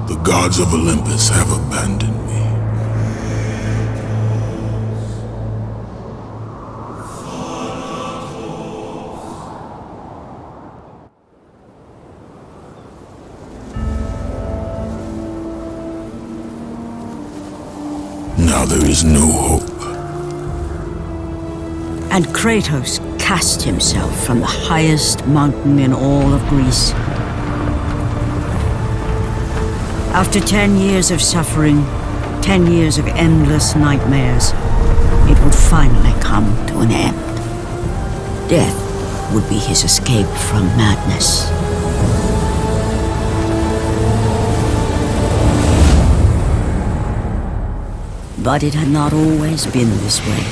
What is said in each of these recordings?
The gods of Olympus have abandoned me. Now there is no hope. And Kratos cast himself from the highest mountain in all of Greece. After 10 years of suffering, 10 years of endless nightmares, it would finally come to an end. Death would be his escape from madness. But it had not always been this way.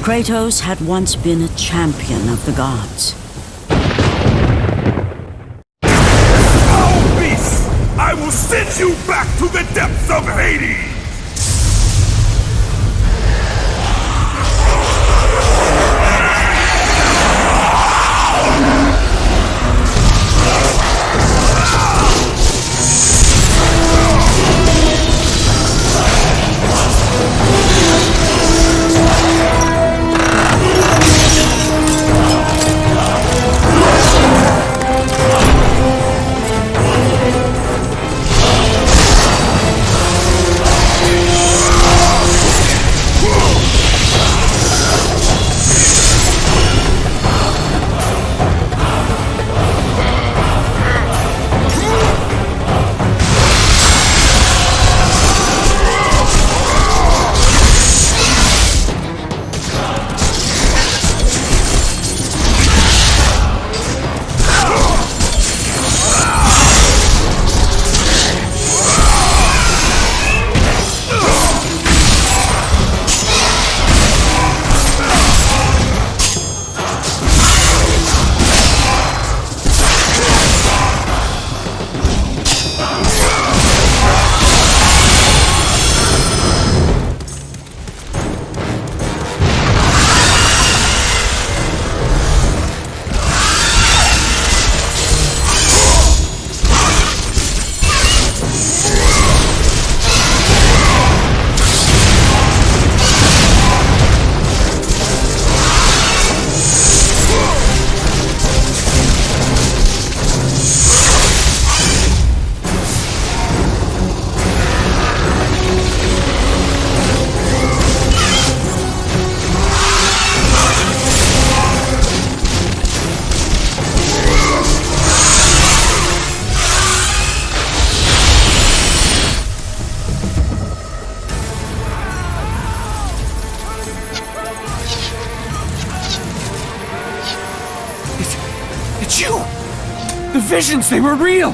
Kratos had once been a champion of the gods. Foul beast! I will send you back to the depths of Hades! Visions, they were real!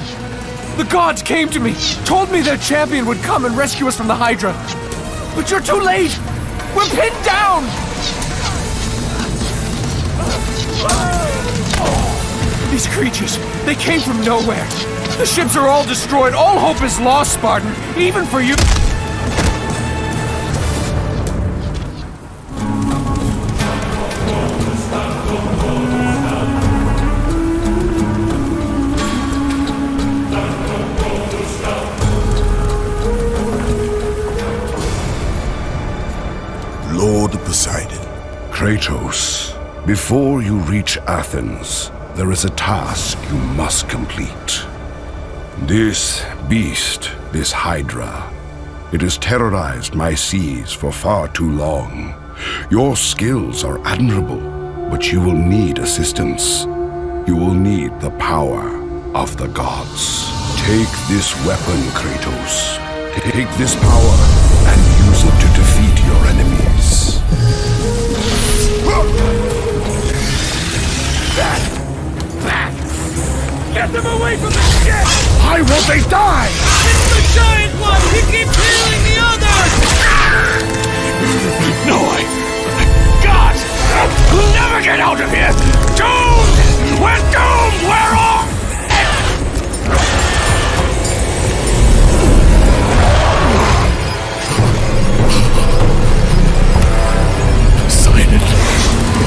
The gods came to me, told me their champion would come and rescue us from the Hydra. But you're too late! We're pinned down! These creatures, they came from nowhere. The ships are all destroyed, all hope is lost, Spartan, even for you. Lord Poseidon. Kratos, before you reach Athens, there is a task you must complete. This beast, this Hydra, it has terrorized my seas for far too long. Your skills are admirable, but you will need assistance. You will need the power of the gods. Take this weapon, Kratos. Take this power and use it to defeat your enemies. Back! Get them away from the ship! Why won't they die? It's the giant one! He keeps healing the others! No way! God! We'll never get out of here! Doomed! We're doomed! We're off!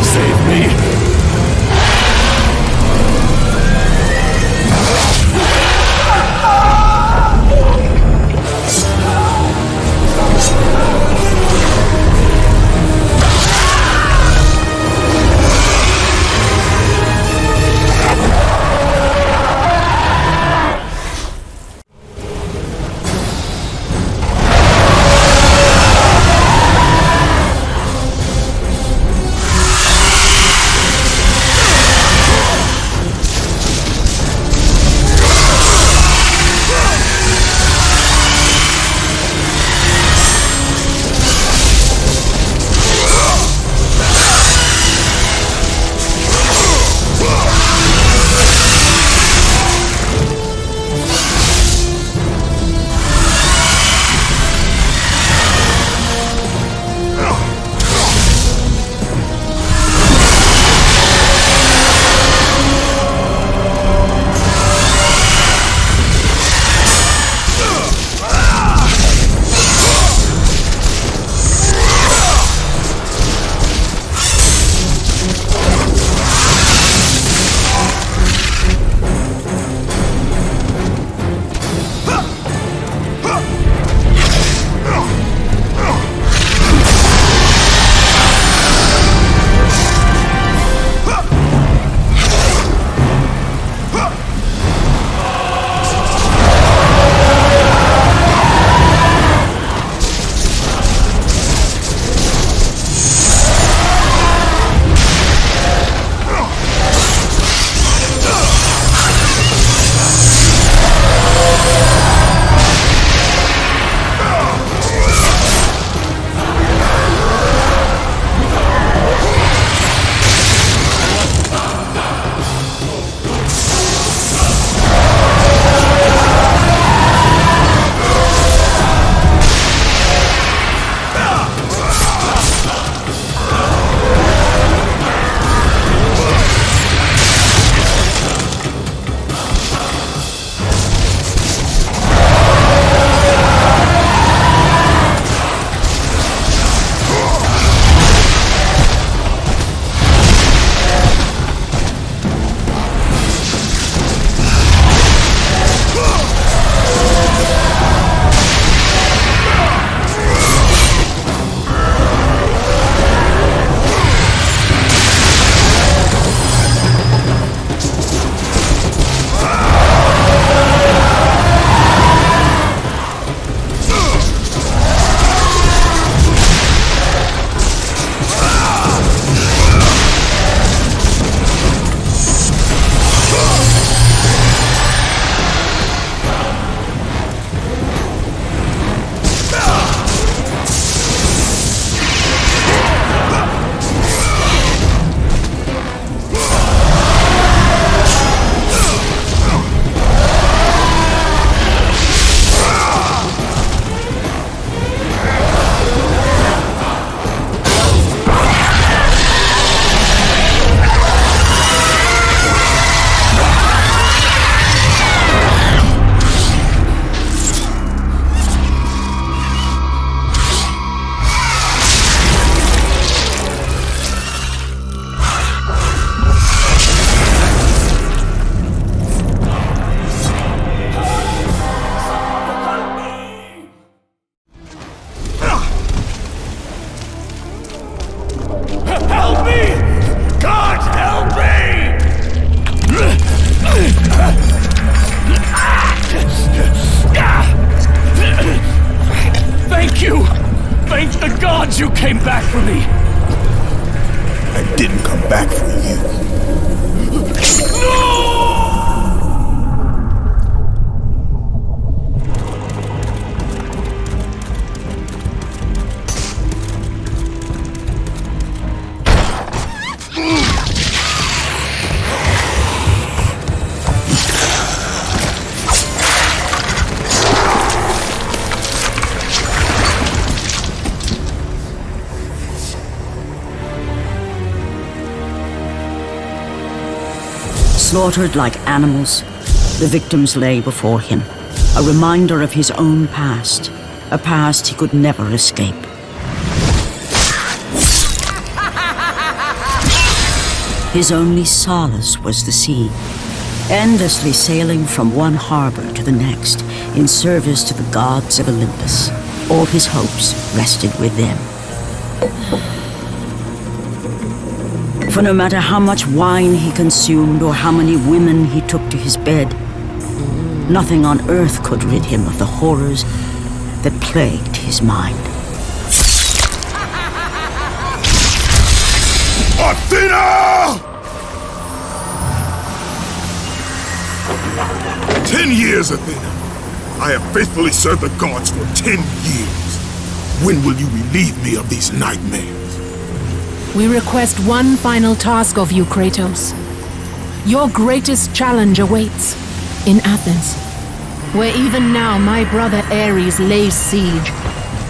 Save me! gods you came back for me! I didn't come back for you. Slaughtered like animals, the victims lay before him, a reminder of his own past, a past he could never escape. His only solace was the sea, endlessly sailing from one harbor to the next in service to the gods of Olympus. All his hopes rested with them. For no matter how much wine he consumed or how many women he took to his bed, nothing on earth could rid him of the horrors that plagued his mind. Athena! 10 years, Athena. I have faithfully served the gods for 10 years. When will you relieve me of these nightmares? We request one final task of you, Kratos. Your greatest challenge awaits in Athens, where even now my brother Ares lays siege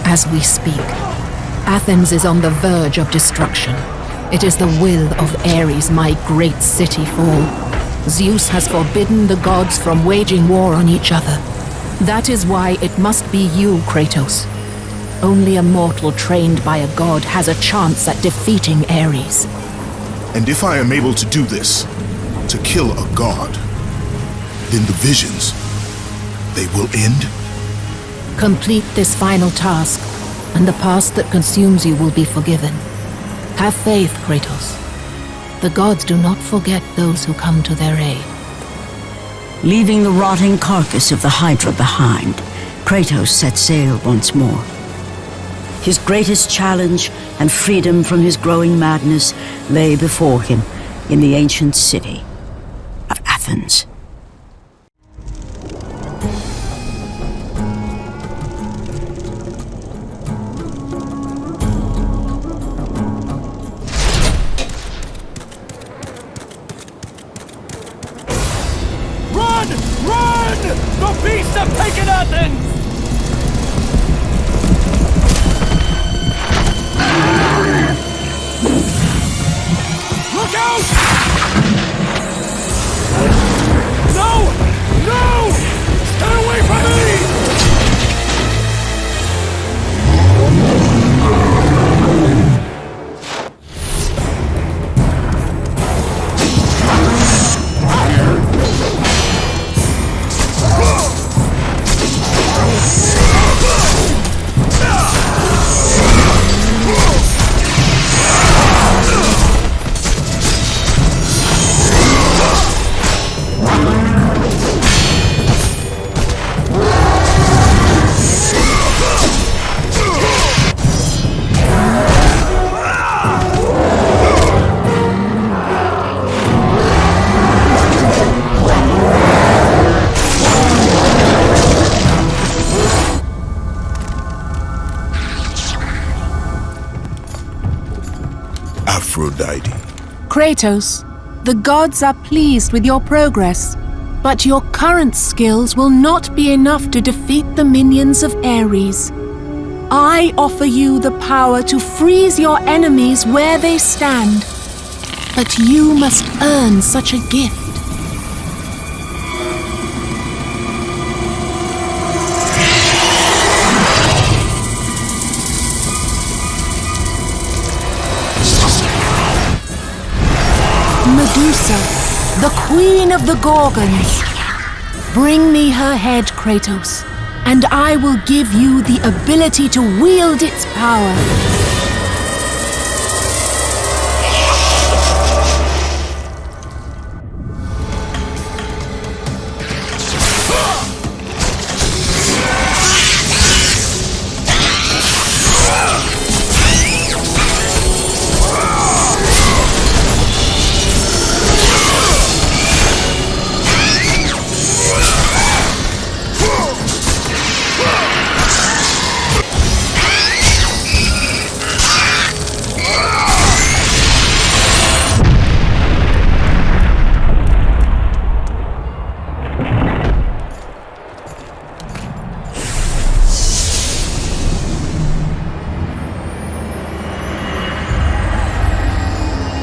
as we speak. Athens is on the verge of destruction. It is the will of Ares my great city fall. Zeus has forbidden the gods from waging war on each other. That is why it must be you, Kratos. Only a mortal trained by a god has a chance at defeating Ares. And if I am able to do this, to kill a god, then the visions, they will end? Complete this final task, and the past that consumes you will be forgiven. Have faith, Kratos. The gods do not forget those who come to their aid. Leaving the rotting carcass of the Hydra behind, Kratos set sail once more. His greatest challenge and freedom from his growing madness lay before him in the ancient city of Athens. Run! Run! The beasts have taken Athens! Look out! No! No! Stay away from me! Aphrodite. Kratos, the gods are pleased with your progress, but your current skills will not be enough to defeat the minions of Ares. I offer you the power to freeze your enemies where they stand, but you must earn such a gift. Medusa, the queen of the Gorgons. Bring me her head, Kratos, and I will give you the ability to wield its power.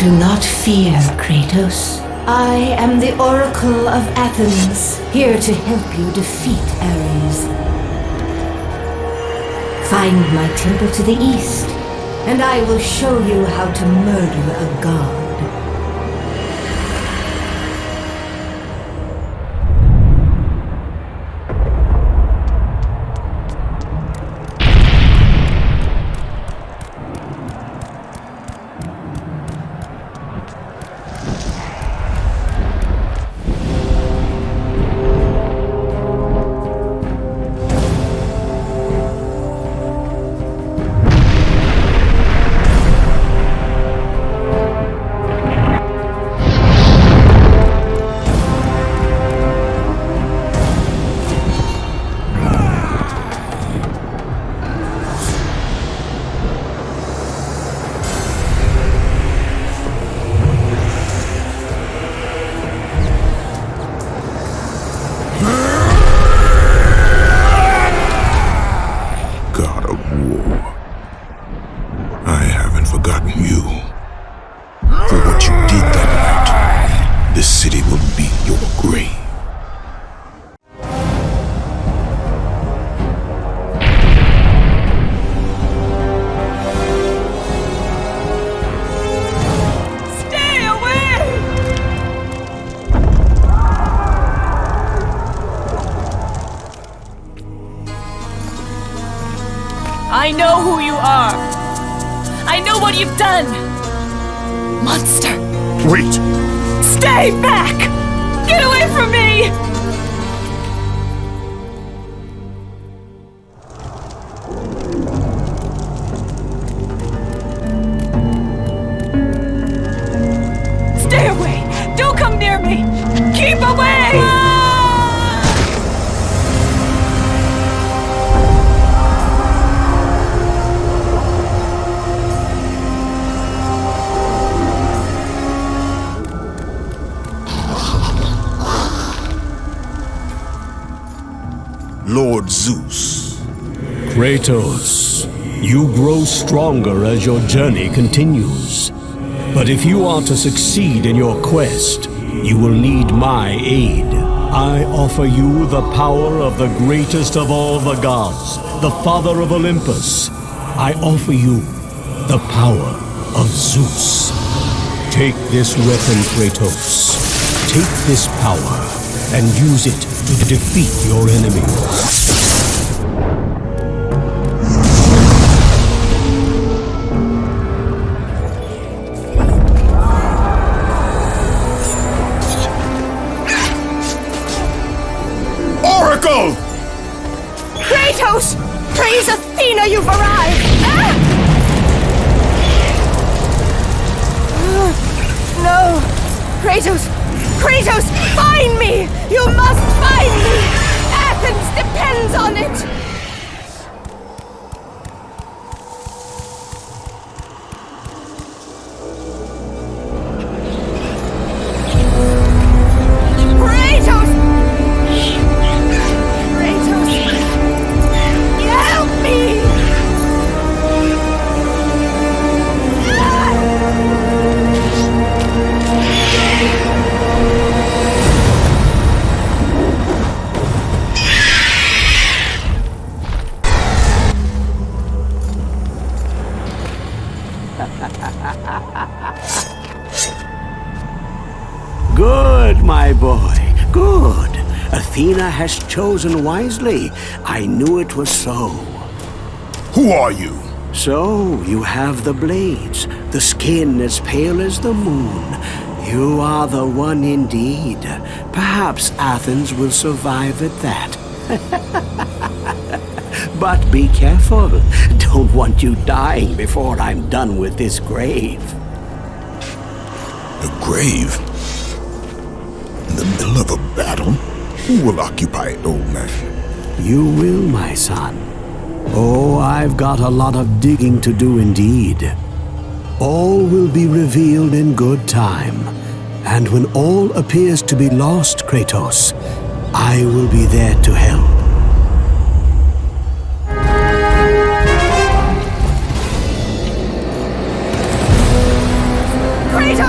Do not fear, Kratos. I am the Oracle of Athens, here to help you defeat Ares. Find my temple to the east, and I will show you how to murder a god. I know who you are. I know what you've done. Monster. Wait! Stay back! Get away from me! Stay away! Don't come near me! Keep away! Lord Zeus. Kratos, you grow stronger as your journey continues. But if you are to succeed in your quest, you will need my aid. I offer you the power of the greatest of all the gods, the father of Olympus. I offer you the power of Zeus. Take this weapon, Kratos. Take this power and use it to defeat your enemies. Oracle! Kratos! Praise Athena, you've arrived! No! Kratos! Kratos! Find me! You must find me! Athens depends on it! Kratos! Kratos! Help me! Good, my boy, good. Athena has chosen wisely. I knew it was so. Who are you? So, you have the blades, the skin as pale as the moon. You are the one indeed. Perhaps Athens will survive at that. But be careful. Don't want you dying before I'm done with this grave. A grave? In the middle of a battle? Who will occupy it, old man? You will, my son. Oh, I've got a lot of digging to do indeed. All will be revealed in good time. And when all appears to be lost, Kratos, I will be there to help. Kratos!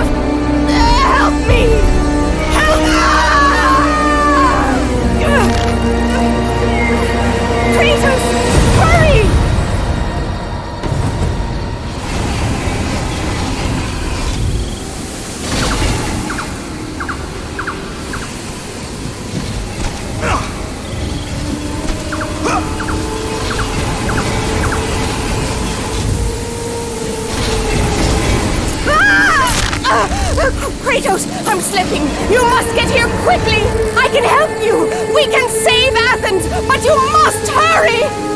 slipping! You must get here quickly! I can help you! We can save Athens, but you must hurry!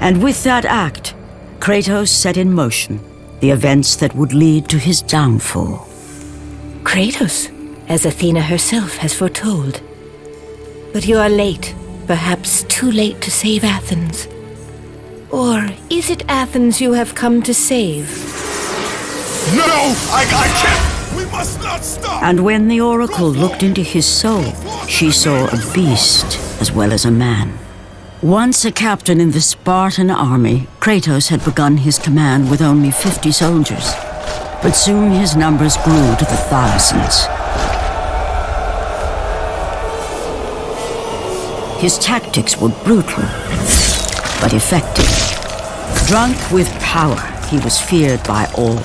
And with that act, Kratos set in motion the events that would lead to his downfall. Kratos, as Athena herself has foretold. But you are late, perhaps too late to save Athens. Or is it Athens you have come to save? No! I can't! We must not stop! And when the Oracle looked into his soul, she saw a beast as well as a man. Once a captain in the Spartan army, Kratos had begun his command with only 50 soldiers. But soon his numbers grew to the thousands. His tactics were brutal, but effective. Drunk with power, he was feared by all,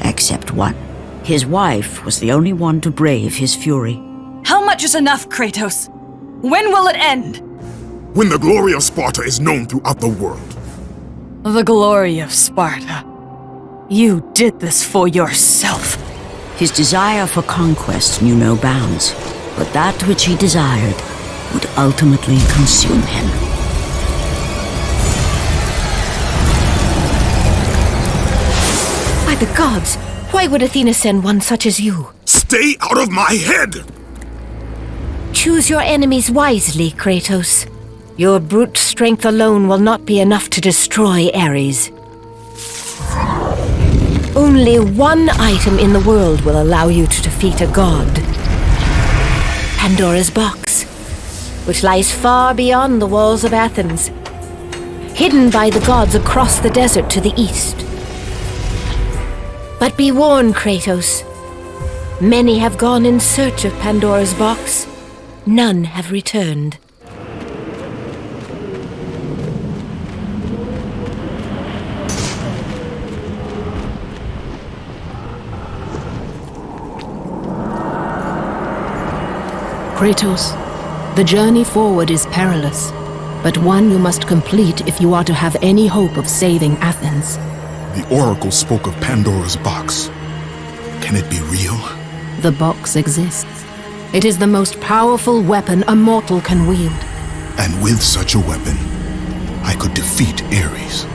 except one. His wife was the only one to brave his fury. How much is enough, Kratos? When will it end? When the glory of Sparta is known throughout the world. The glory of Sparta. You did this for yourself. His desire for conquest knew no bounds, but that which he desired would ultimately consume him. By the gods, why would Athena send one such as you? Stay out of my head! Choose your enemies wisely, Kratos. Your brute strength alone will not be enough to destroy Ares. Only one item in the world will allow you to defeat a god. Pandora's box, which lies far beyond the walls of Athens, hidden by the gods across the desert to the east. But be warned, Kratos. Many have gone in search of Pandora's box. None have returned. Kratos, the journey forward is perilous, but one you must complete if you are to have any hope of saving Athens. The Oracle spoke of Pandora's box. Can it be real? The box exists. It is the most powerful weapon a mortal can wield. And with such a weapon, I could defeat Ares.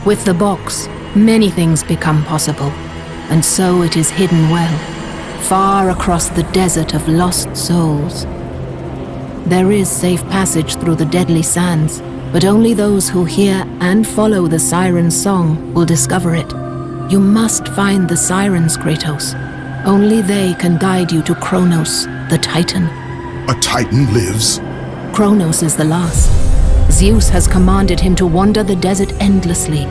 With the box, many things become possible, and so it is hidden well, far across the desert of lost souls. There is safe passage through the deadly sands, but only those who hear and follow the siren's song will discover it. You must find the sirens, Kratos. Only they can guide you to Kronos, the Titan. A Titan lives? Kronos is the last. Zeus has commanded him to wander the desert endlessly,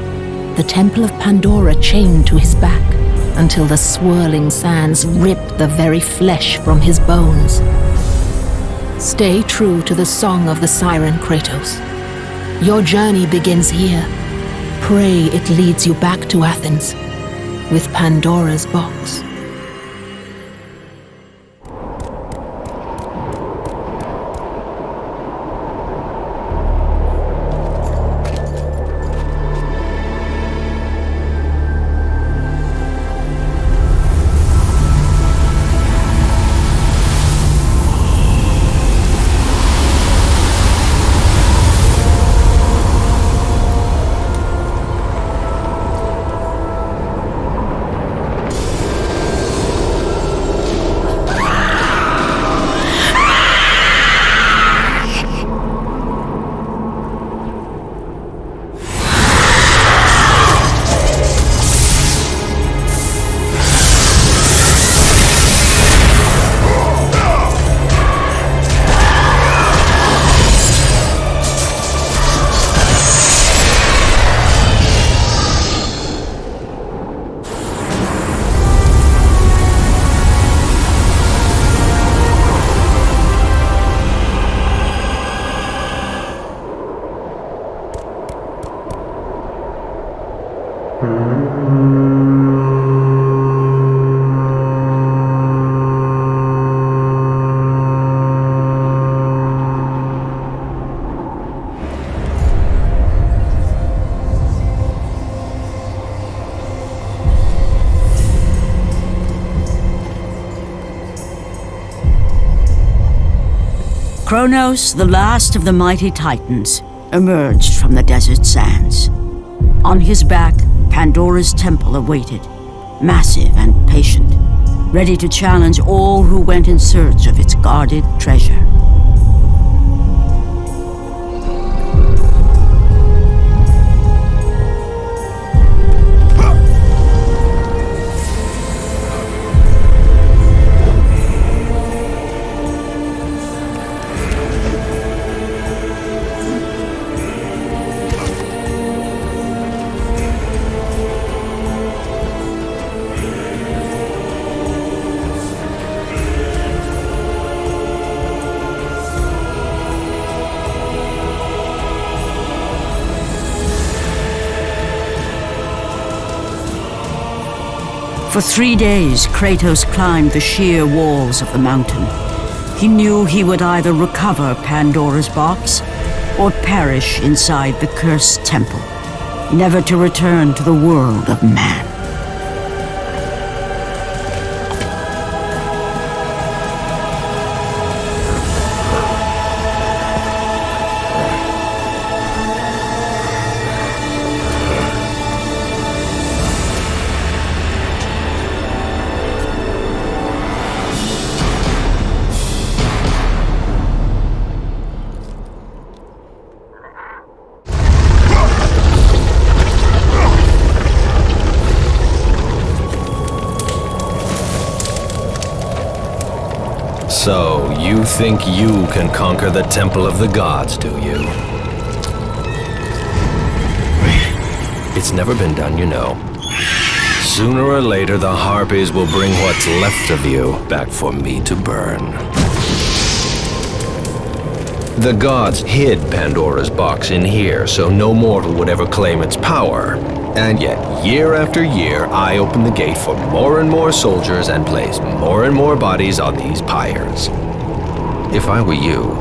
the temple of Pandora chained to his back, until the swirling sands rip the very flesh from his bones. Stay true to the song of the siren, Kratos. Your journey begins here. Pray it leads you back to Athens, with Pandora's box. Kronos, the last of the mighty Titans, emerged from the desert sands. On his back, Pandora's temple awaited, massive and patient, ready to challenge all who went in search of its guarded treasure. For 3 days, Kratos climbed the sheer walls of the mountain. He knew he would either recover Pandora's box or perish inside the cursed temple, never to return to the world of man. So, you think you can conquer the Temple of the Gods, do you? It's never been done, you know. Sooner or later, the Harpies will bring what's left of you back for me to burn. The gods hid Pandora's box in here, so no mortal would ever claim its power. And yet, year after year, I open the gate for more and more soldiers and place more and more bodies on these pyres. If I were you,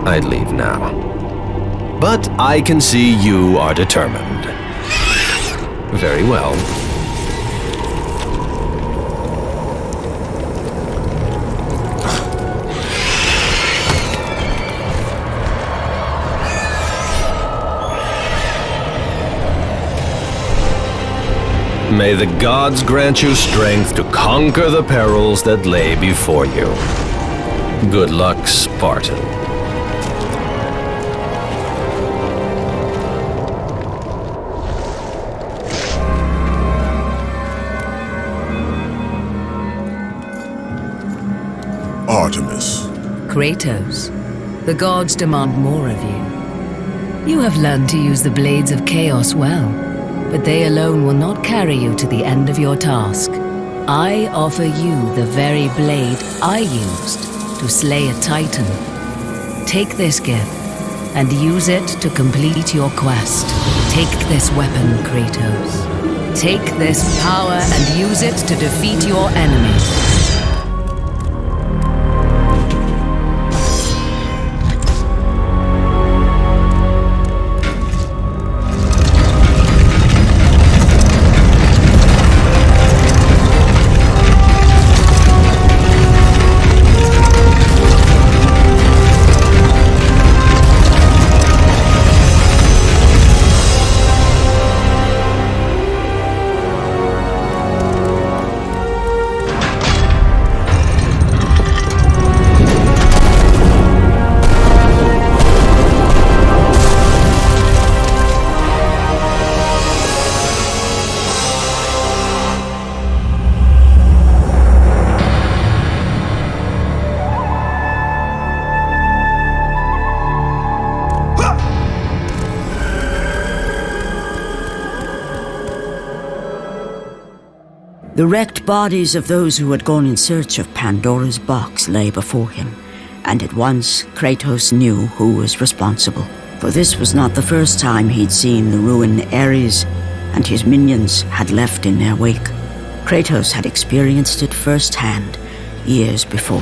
I'd leave now. But I can see you are determined. Very well. May the gods grant you strength to conquer the perils that lay before you. Good luck, Spartan. Artemis. Kratos, the gods demand more of you. You have learned to use the blades of chaos well, but they alone will not carry you to the end of your task. I offer you the very blade I used to slay a Titan. Take this gift and use it to complete your quest. Take this weapon, Kratos. Take this power and use it to defeat your enemies. The wrecked bodies of those who had gone in search of Pandora's box lay before him, and at once Kratos knew who was responsible. For this was not the first time he'd seen the ruin Ares and his minions had left in their wake. Kratos had experienced it firsthand years before.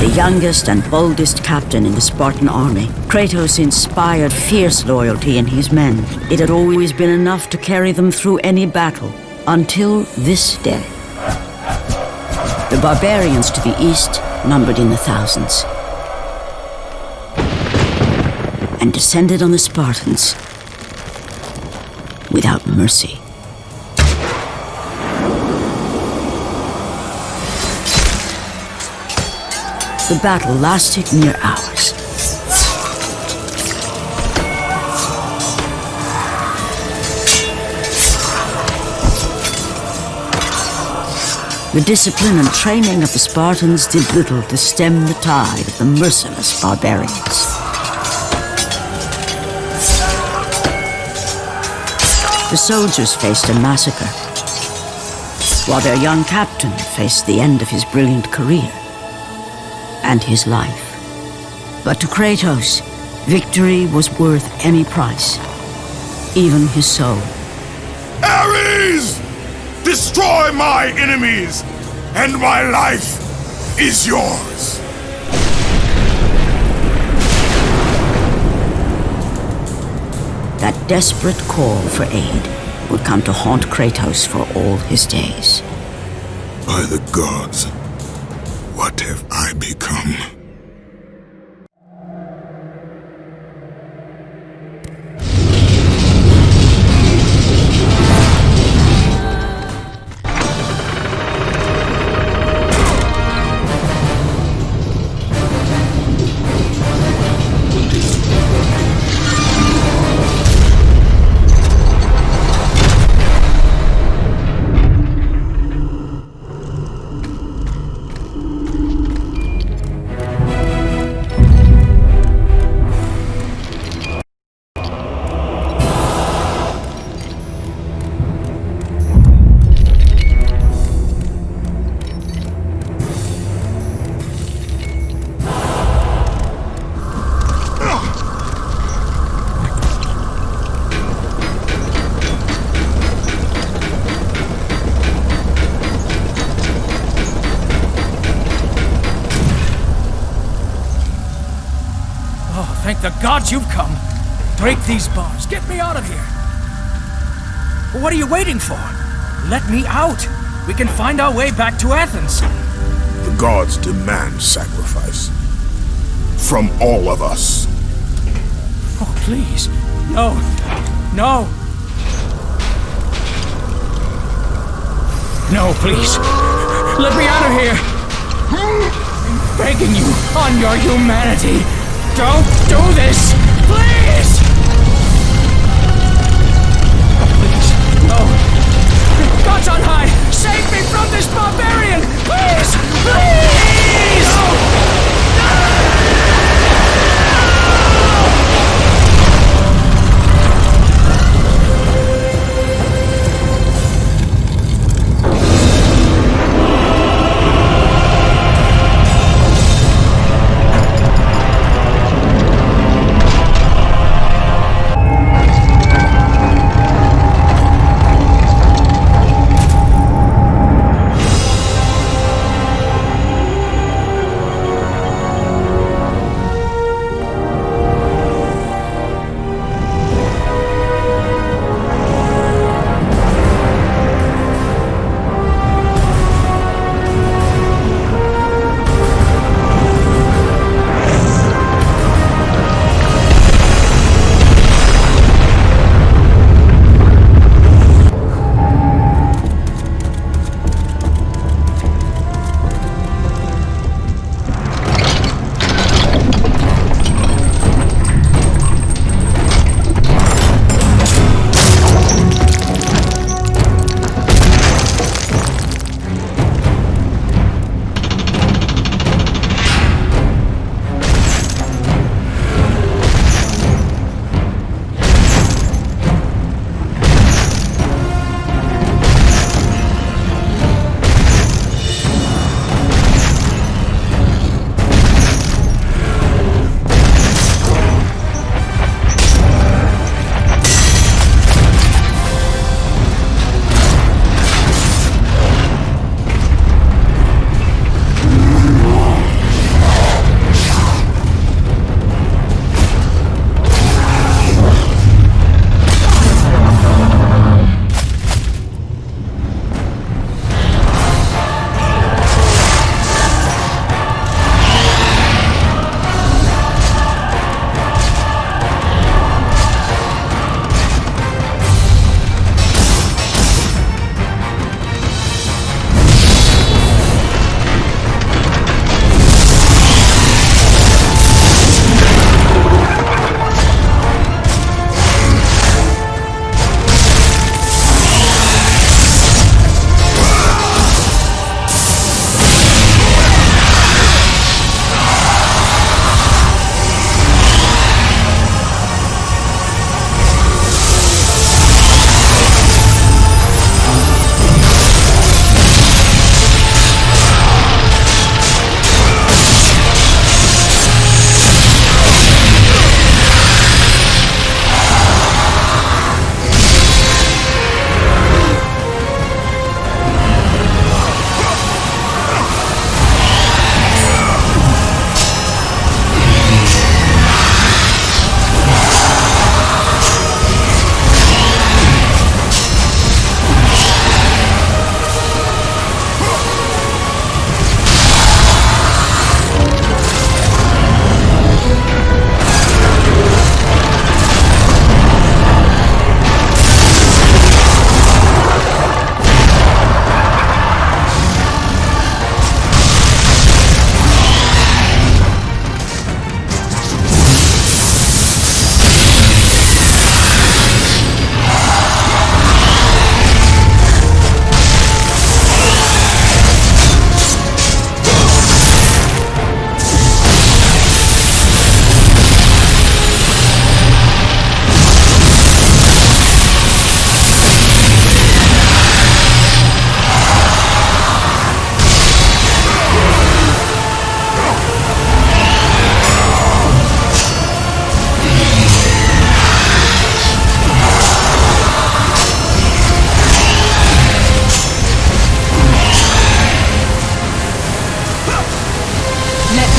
The youngest and boldest captain in the Spartan army, Kratos inspired fierce loyalty in his men. It had always been enough to carry them through any battle, until this day. The barbarians to the east numbered in the thousands. and descended on the Spartans without mercy. The battle lasted near hours. The discipline and training of the Spartans did little to stem the tide of the merciless barbarians. The soldiers faced a massacre, while their young captain faced the end of his brilliant career and his life. But to Kratos, victory was worth any price, even his soul. Ares! Destroy my enemies, and my life is yours! That desperate call for aid would come to haunt Kratos for all his days. By the gods, what have I become? Thank the gods you've come. Break these bars. Get me out of here. What are you waiting for? Let me out. We can find our way back to Athens. The gods demand sacrifice. From all of us. Oh, please. No. No. No, please. Let me out of here. I'm begging you on your humanity. Don't do this! Please! Please, no. Gods on high, save me from this barbarian! Please! Please!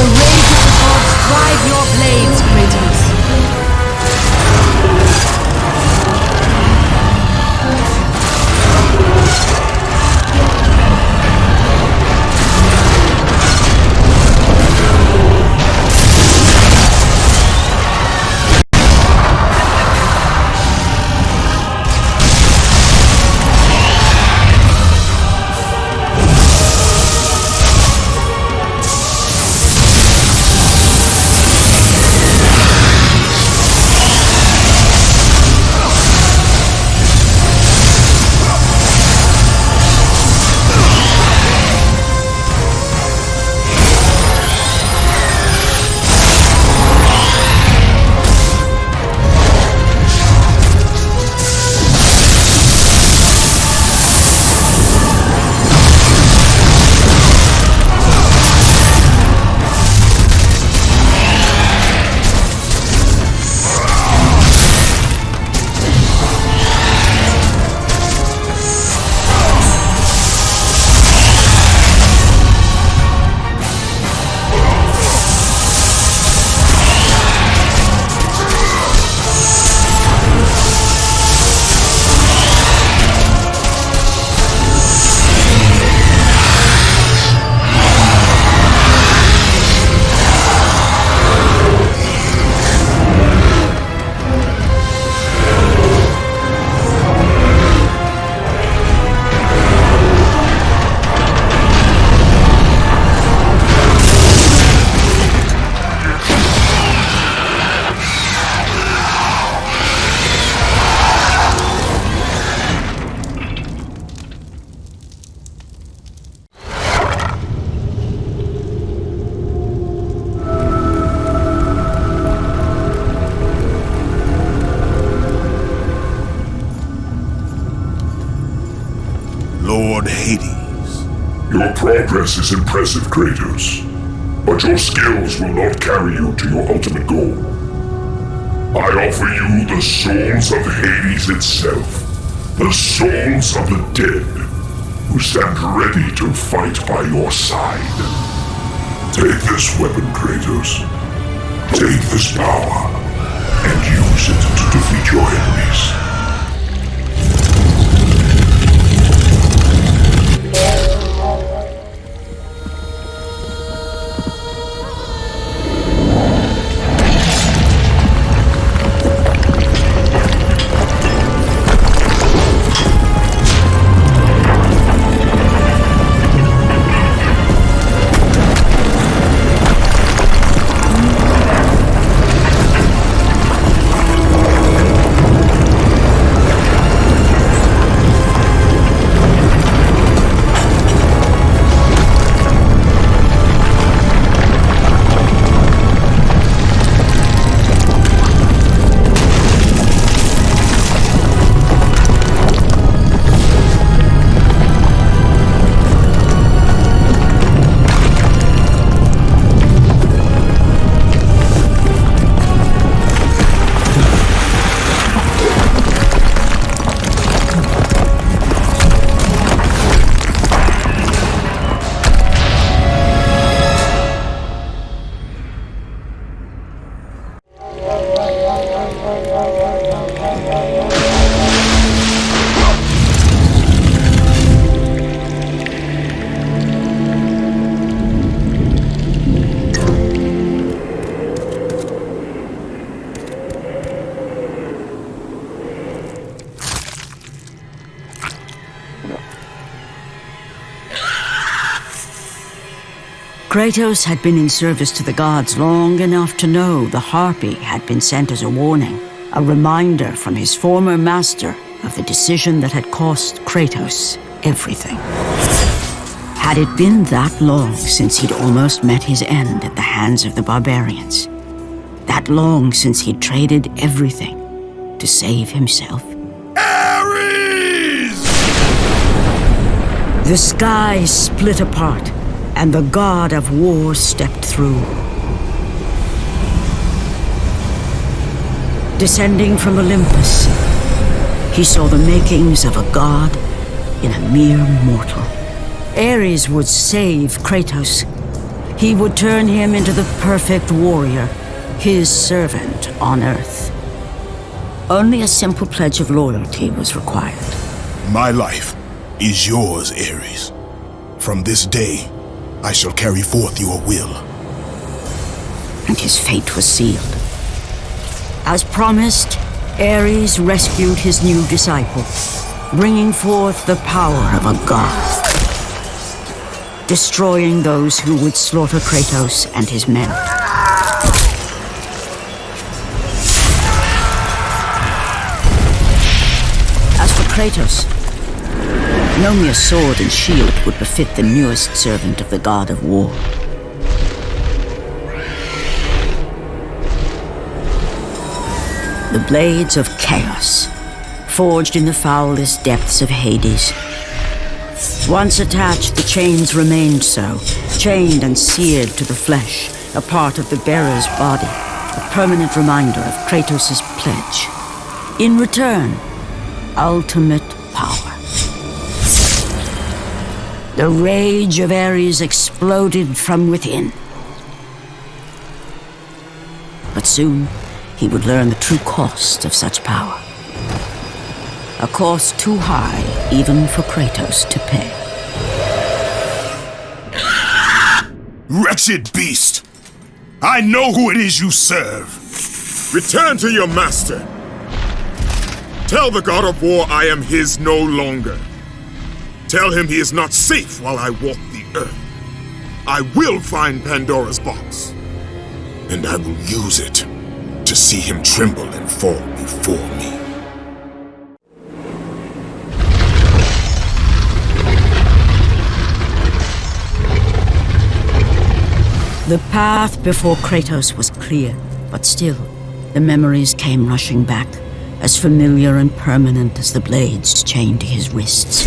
the rage of the gods drive your blades, Kratos. Lord Hades. Your progress is impressive, Kratos, but your skills will not carry you to your ultimate goal. I offer you the souls of Hades itself, the souls of the dead, who stand ready to fight by your side. Take this weapon, Kratos. Take this power, and use it to defeat your enemies. Kratos had been in service to the gods long enough to know the Harpy had been sent as a warning, a reminder from his former master of the decision that had cost Kratos everything. Had it been that long since he'd almost met his end at the hands of the barbarians? That long since he'd traded everything to save himself? Ares! The sky split apart, and the god of war stepped through. Descending from Olympus, he saw the makings of a god in a mere mortal. Ares would save Kratos. He would turn him into the perfect warrior, his servant on Earth. Only a simple pledge of loyalty was required. My life is yours, Ares. From this day, I shall carry forth your will. And his fate was sealed. As promised, Ares rescued his new disciple, bringing forth the power of a god, destroying those who would slaughter Kratos and his men. As for Kratos, no mere sword and shield would befit the newest servant of the god of war. The blades of chaos, forged in the foulest depths of Hades. Once attached, the chains remained so, chained and seared to the flesh, a part of the bearer's body, a permanent reminder of Kratos' pledge. In return, ultimate power. The rage of Ares exploded from within. But soon, he would learn the true cost of such power. A cost too high even for Kratos to pay. Wretched beast! I know who it is you serve! Return to your master! Tell the god of war I am his no longer. Tell him he is not safe while I walk the earth. I will find Pandora's box, and I will use it to see him tremble and fall before me. The path before Kratos was clear, but still, the memories came rushing back, as familiar and permanent as the blades chained to his wrists.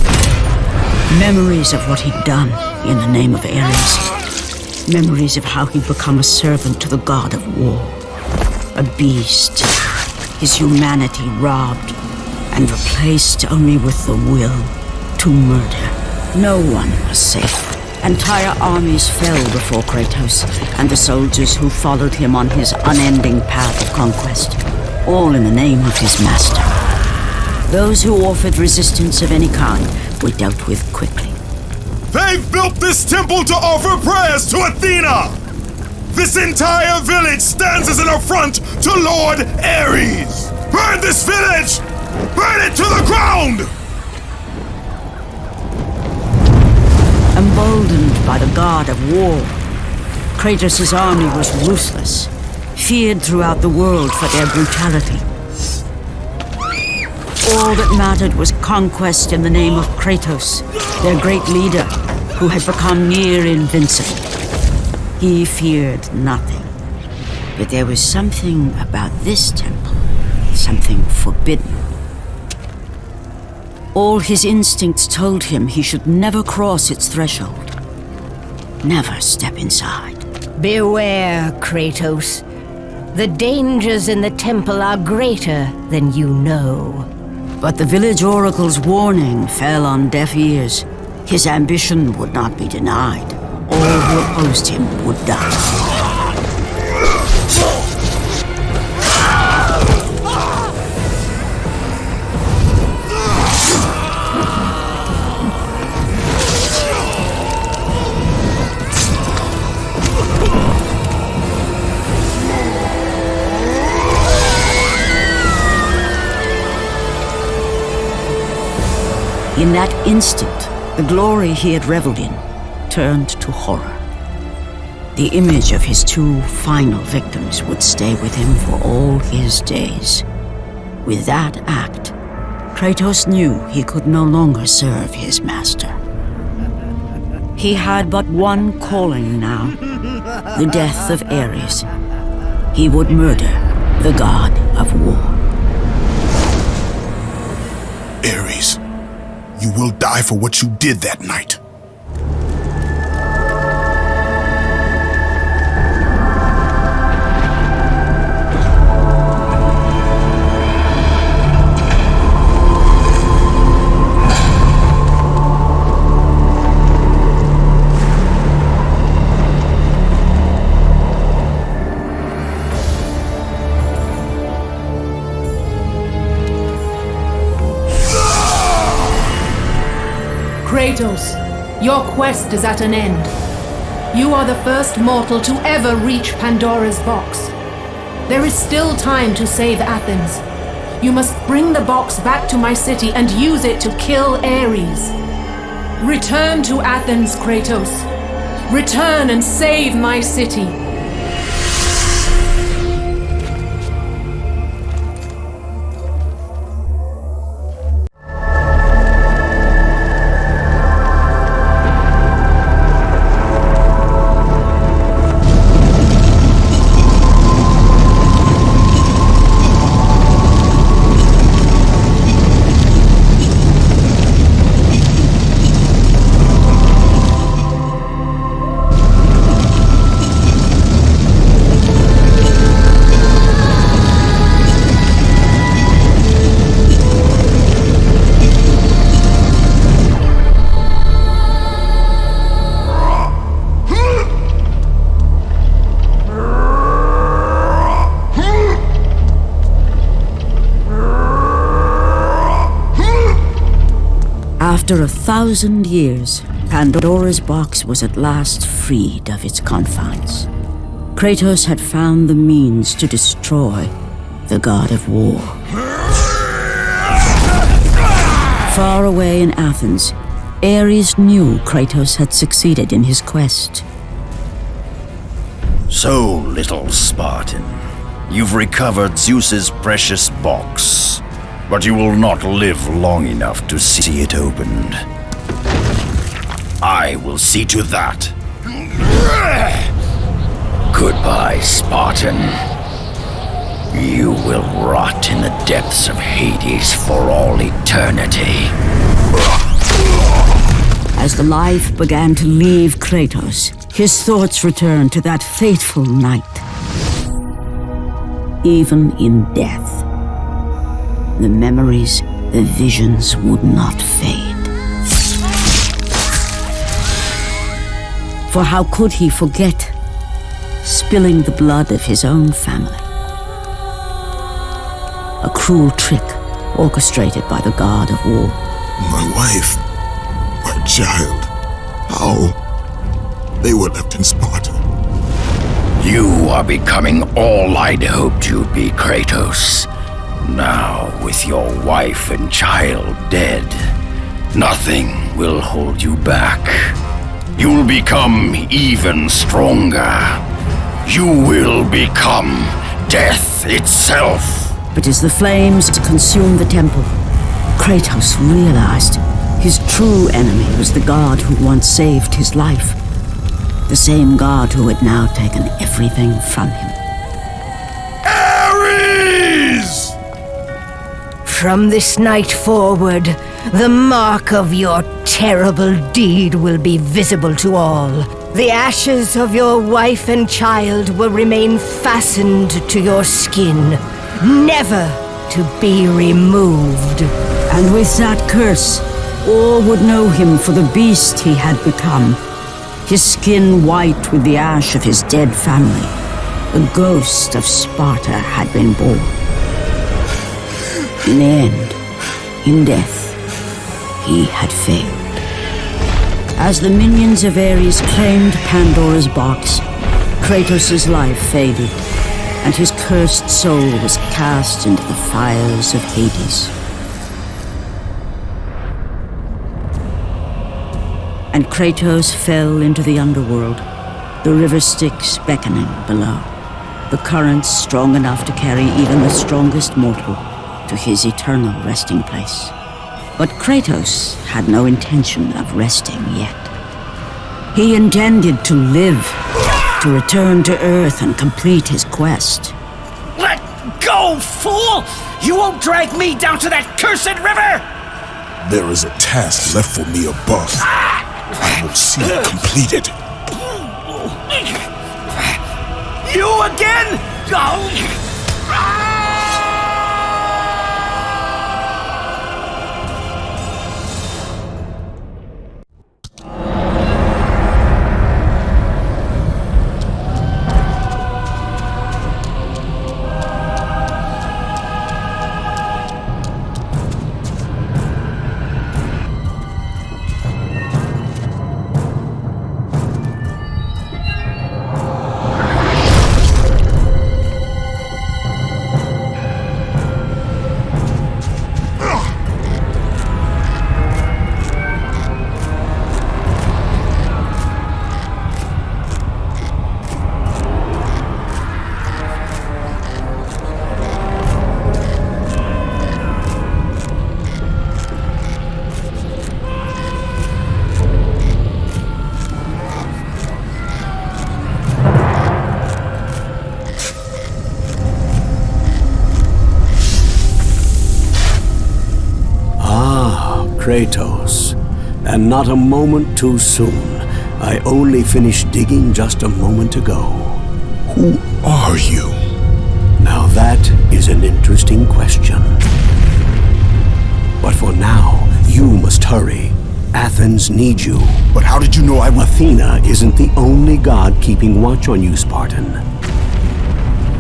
Memories of what he'd done in the name of Ares. Memories of how he'd become a servant to the god of war. A beast, his humanity robbed and replaced only with the will to murder. No one was safe. Entire armies fell before Kratos and the soldiers who followed him on his unending path of conquest, all in the name of his master. Those who offered resistance of any kind were dealt with quickly. They've built this temple to offer prayers to Athena! This entire village stands as an affront to Lord Ares! Burn this village! Burn it to the ground! Emboldened by the god of war, Kratos' army was ruthless, feared throughout the world for their brutality. All that mattered was conquest in the name of Kratos, their great leader, who had become near invincible. He feared nothing, but there was something about this temple, something forbidden. All his instincts told him he should never cross its threshold, never step inside. Beware, Kratos. The dangers in the temple are greater than you know. But the village oracle's warning fell on deaf ears. His ambition would not be denied. All who opposed him would die. In that instant, the glory he had reveled in turned to horror. The image of his two final victims would stay with him for all his days. With that act, Kratos knew he could no longer serve his master. He had but one calling now, the death of Ares. He would murder the god of war. Ares, you will die for what you did that night. Kratos, your quest is at an end. You are the first mortal to ever reach Pandora's box. There is still time to save Athens. You must bring the box back to my city and use it to kill Ares. Return to Athens, Kratos. Return and save my city. After 1,000 years, Pandora's box was at last freed of its confines. Kratos had found the means to destroy the god of war. Far away in Athens, Ares knew Kratos had succeeded in his quest. So, little Spartan, you've recovered Zeus's precious box. But you will not live long enough to see it opened. I will see to that. Goodbye, Spartan. You will rot in the depths of Hades for all eternity. As the life began to leave Kratos, his thoughts returned to that fateful night. Even in death, the memories, the visions would not fade. For how could he forget spilling the blood of his own family? A cruel trick orchestrated by the god of war. My wife, my child, how? They were left in Sparta. You are becoming all I'd hoped you'd be, Kratos. Now, with your wife and child dead, nothing will hold you back. You'll become even stronger. You will become death itself. But as the flames consumed the temple, Kratos realized his true enemy was the god who once saved his life. The same god who had now taken everything from him. Ares! From this night forward, the mark of your terrible deed will be visible to all. The ashes of your wife and child will remain fastened to your skin, never to be removed. And with that curse, all would know him for the beast he had become. His skin white with the ash of his dead family. The ghost of Sparta had been born. In the end, in death, he had failed. As the minions of Ares claimed Pandora's box, Kratos' life faded, and his cursed soul was cast into the fires of Hades. And Kratos fell into the underworld, the river Styx beckoning below, the currents strong enough to carry even the strongest mortal to his eternal resting place. But Kratos had no intention of resting yet. He intended to live, to return to Earth and complete his quest. Let go, fool! You won't drag me down to that cursed river! There is a task left for me above. I will see it completed. You again? Oh. Kratos, and not a moment too soon. I only finished digging just a moment ago. Who are you? Now that is an interesting question. But for now, you must hurry. Athens needs you. But how did you know I would... Athena isn't the only god keeping watch on you, Spartan.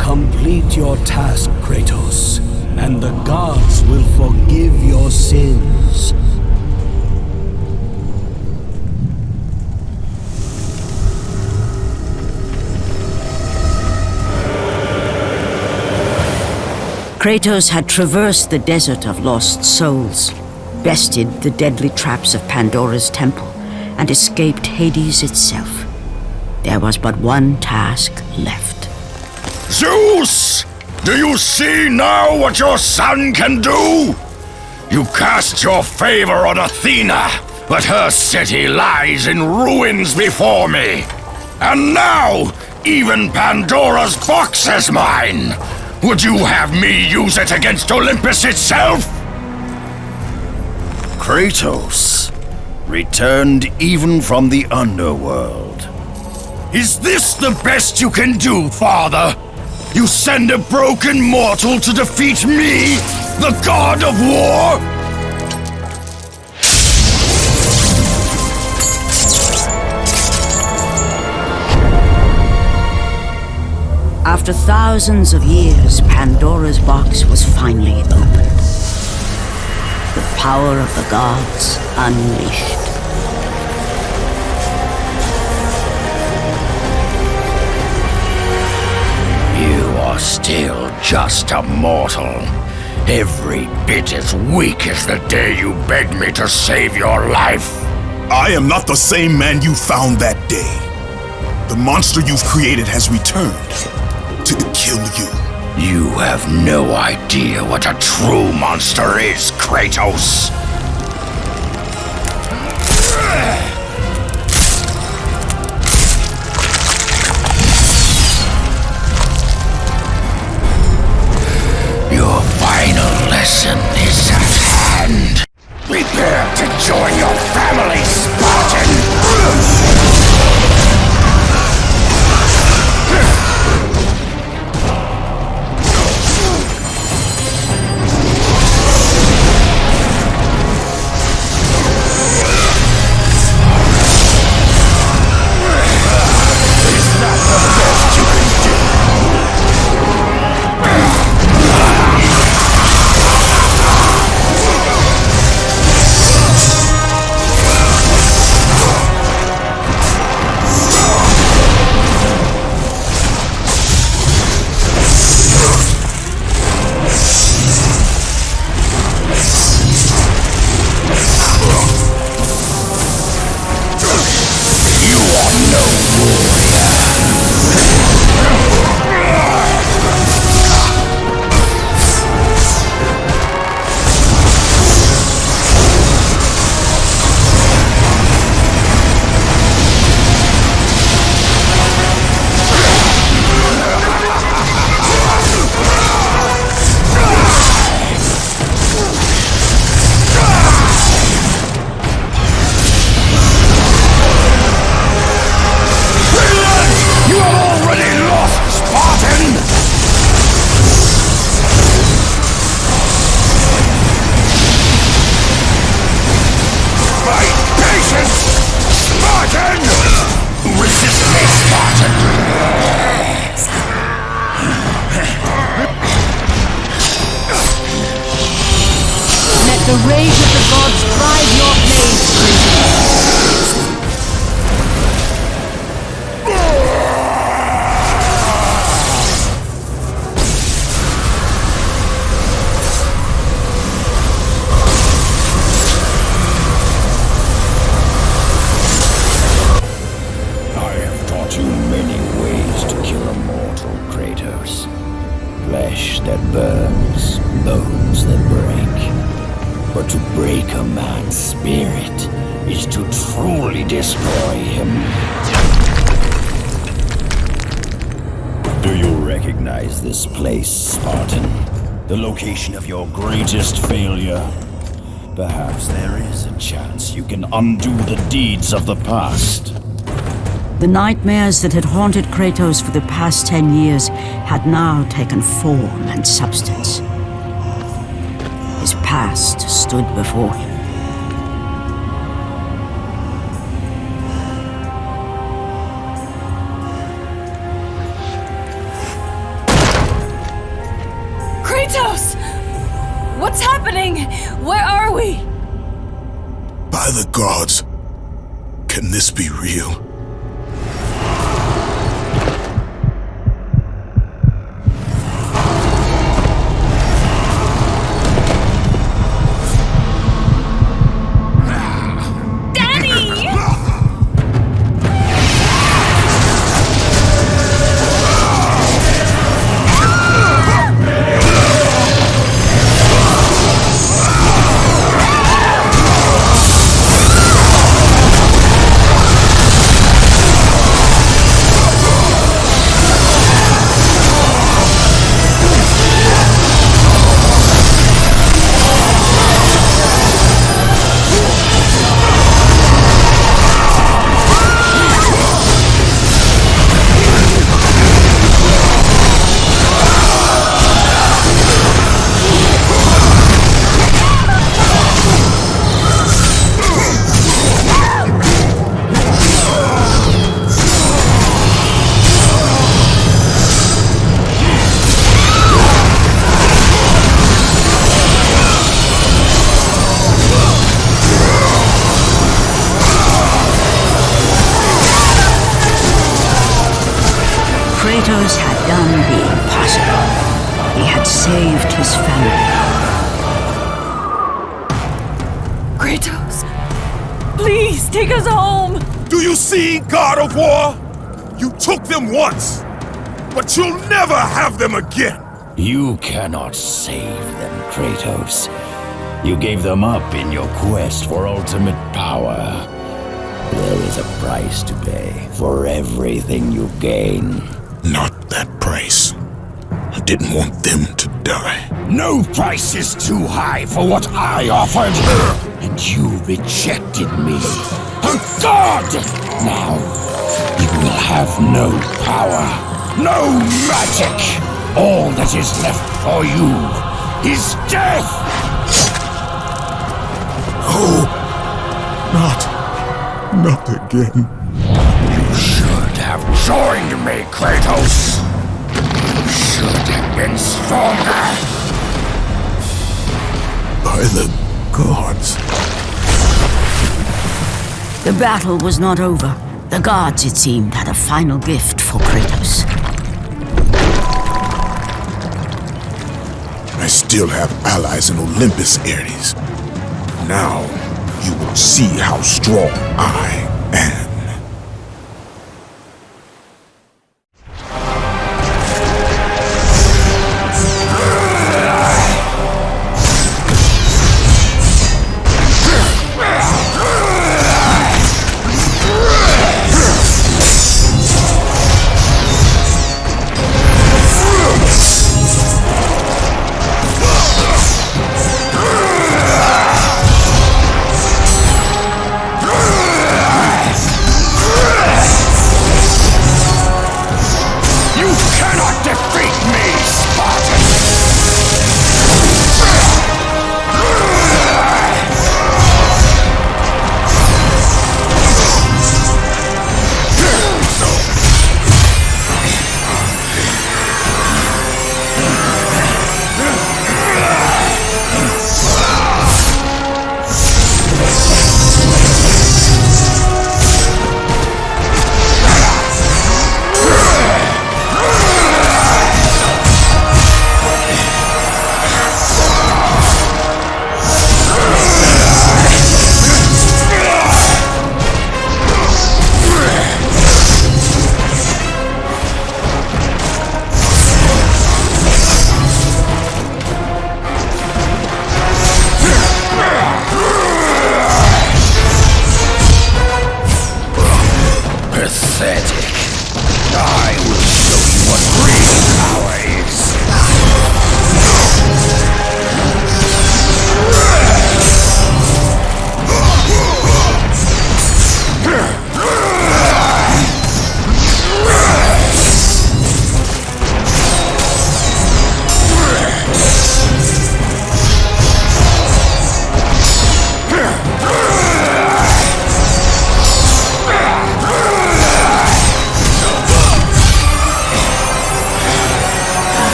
Complete your task, Kratos, and the gods will forgive your sins. Kratos had traversed the desert of lost souls, bested the deadly traps of Pandora's temple, and escaped Hades itself. There was but one task left. Zeus! Do you see now what your son can do? You cast your favor on Athena, but her city lies in ruins before me. And now, even Pandora's box is mine! Would you have me use it against Olympus itself? Kratos, returned even from the underworld. Is this the best you can do, father? You send a broken mortal to defeat me, the god of war? After thousands of years, Pandora's box was finally opened. The power of the gods unleashed. You are still just a mortal. Every bit as weak as the day you begged me to save your life. I am not the same man you found that day. The monster you've created has returned to kill you. You have no idea what a true monster is, Kratos. Your final lesson is at hand. Prepare to join your family, Spartan! The rage of the gods drive your blades, I have taught you many ways to kill a mortal, Kratos. Flesh that burns, bones that break. But to break a man's spirit is to truly destroy him. Do you recognize this place, Spartan? The location of your greatest failure? Perhaps there is a chance you can undo the deeds of the past. The nightmares that had haunted Kratos for the past 10 years had now taken form and substance. His past stood before him. Kratos! What's happening? Where are we? By the gods, can this be real? Kratos had done the impossible. He had saved his family. Kratos, please take us home. Do you see, God of War? You took them once, but you'll never have them again. You cannot save them, Kratos. You gave them up in your quest for ultimate power. There is a price to pay for everything you gain. Not that price. I didn't want them to die. No price is too high for what I offered, and you rejected me. A god! Now, you will have no power, no magic. All that is left for you is death! Oh, not again. You should have joined me, Kratos. You should have been stronger. By the gods. The battle was not over. The gods, it seemed, had a final gift for Kratos. I still have allies in Olympus, Ares. Now, you will see how strong I am.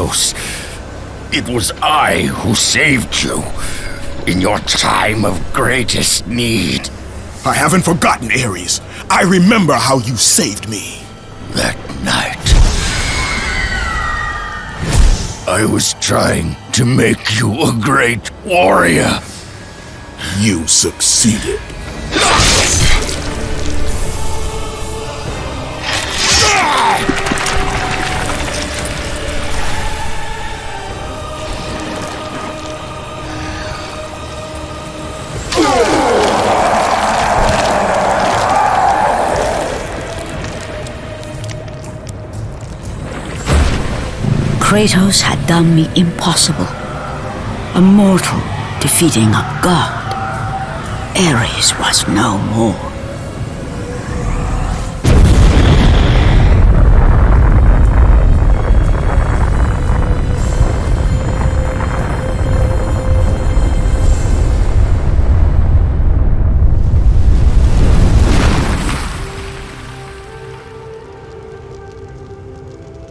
Kratos. It was I who saved you in your time of greatest need. I haven't forgotten, Ares. I remember how you saved me. That night, I was trying to make you a great warrior. You succeeded. Kratos had done the impossible. A mortal defeating a god. Ares was no more.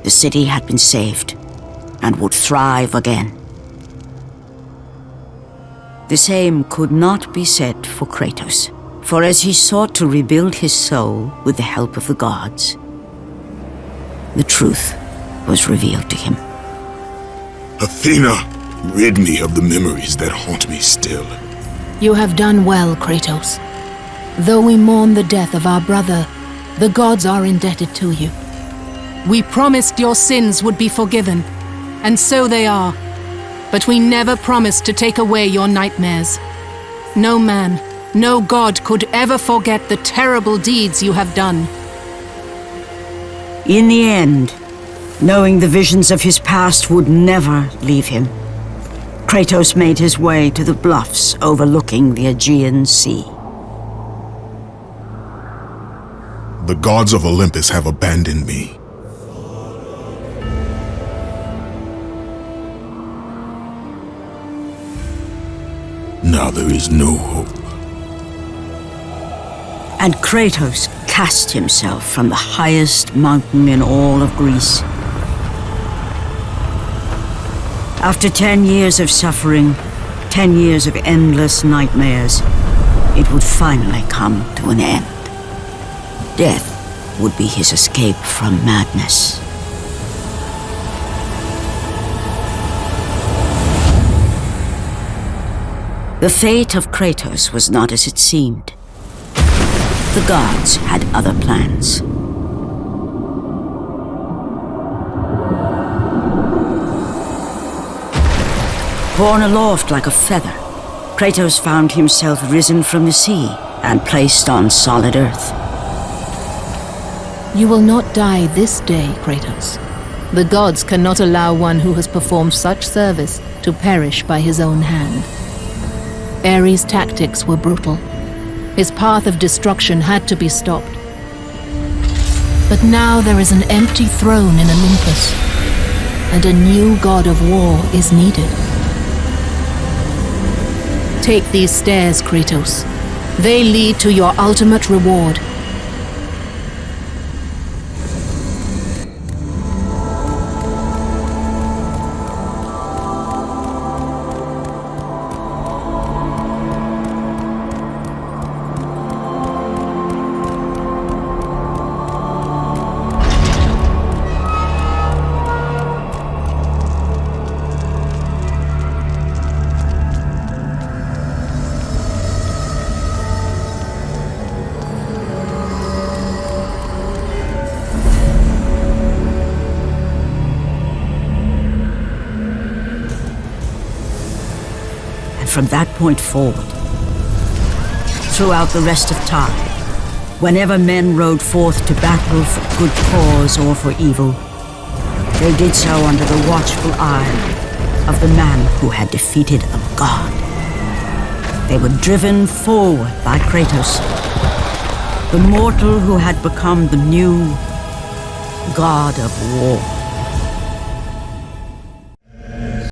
The city had been saved and would thrive again. The same could not be said for Kratos, for as he sought to rebuild his soul with the help of the gods, the truth was revealed to him. Athena, rid me of the memories that haunt me still. You have done well, Kratos. Though we mourn the death of our brother, the gods are indebted to you. We promised your sins would be forgiven, and so they are. But we never promised to take away your nightmares. No man, no god could ever forget the terrible deeds you have done. In the end, knowing the visions of his past would never leave him, Kratos made his way to the bluffs overlooking the Aegean Sea. The gods of Olympus have abandoned me. Now there is no hope. And Kratos cast himself from the highest mountain in all of Greece. After 10 years of suffering, 10 years of endless nightmares, it would finally come to an end. Death would be his escape from madness. The fate of Kratos was not as it seemed. The gods had other plans. Borne aloft like a feather, Kratos found himself risen from the sea and placed on solid earth. You will not die this day, Kratos. The gods cannot allow one who has performed such service to perish by his own hand. Ares' tactics were brutal. His path of destruction had to be stopped. But now there is an empty throne in Olympus, and a new god of war is needed. Take these stairs, Kratos. They lead to your ultimate reward. From that point forward, throughout the rest of time, whenever men rode forth to battle for good cause or for evil, they did so under the watchful eye of the man who had defeated a god. They were driven forward by Kratos, the mortal who had become the new god of war.